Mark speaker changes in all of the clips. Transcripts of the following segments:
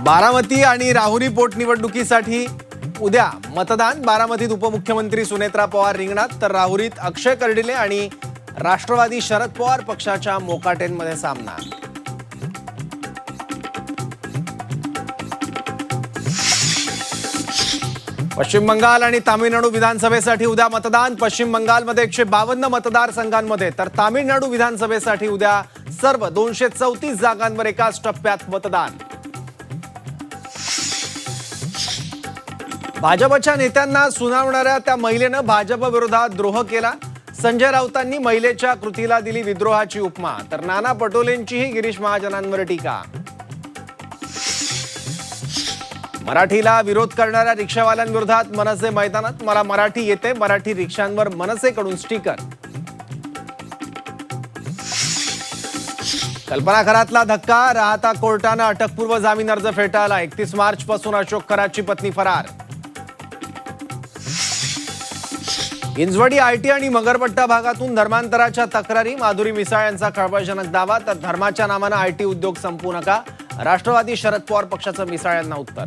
Speaker 1: बारामती आणि राहुरी पोटनिवडणुकीसाठी उद्या मतदान। बारामतीत उपमुख्यमंत्री सुनेत्रा पवार रिंगणात, तर राहुरीत अक्षय कर्डिले आणि राष्ट्रवादी शरद पवार पक्षाच्या मोकाटेंमध्ये सामना। पश्चिम बंगाल आणि तामिळनाडू विधानसभेसाठी उद्या मतदान। पश्चिम बंगालमध्ये 152 मतदारसंघांमध्ये, तर तामिळनाडू विधानसभेसाठी उद्या सर्व 234 जागांवर एकाच टप्प्यात मतदान। भाजपच्या नेत्यांना सुनावणाऱ्या त्या महिलेनं भाजप विरोधात द्रोह केला। संजय राऊतांनी महिलेच्या कृतीला दिली विद्रोहाची उपमा, तर नाना पटोलेंचीही गिरीश महाजनांवर टीका। मराठीला विरोध करणाऱ्या रिक्षावाल्यांविरोधात मनसे मैदानात, मला मराठी येते, मराठी रिक्षांवर मनसेकडून स्टिकर। कल्पना खरातला धक्का, राहता कोर्टानं अटकपूर्व जामीन अर्ज फेटाळला। 31 मार्च पासून अशोक खरातची पत्नी फरार। हिंजवडी आयटी आणि मगरपट्टा भागातून धर्मांतराच्या तक्रारी, माधुरी मिसाळ यांचा खळबळजनक दावा, तर धर्माच्या नावानं आयटी उद्योग संपू नका, राष्ट्रवादी शरद पवार पक्षाचं मिसाळ यांना उत्तर।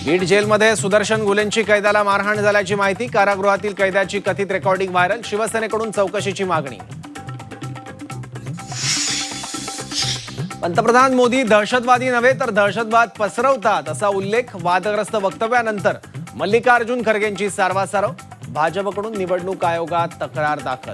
Speaker 1: बीड जेलमध्ये सुदर्शन घुलेंची कैद्याला मारहाण झाल्याची माहिती, कारागृहातील कैद्याची कथित रेकॉर्डिंग व्हायरल, शिवसेनेकडून चौकशीची मागणी। पंतप्रधान मोदी दहशतवादी नव्हे तर दहशतवाद पसरवतात असा उल्लेख, वादग्रस्त वक्तव्यानंतर मल्लिकार्जुन खरगेंची सारवासारव, भाजपकडून निवडणूक आयोगात तक्रार दाखल।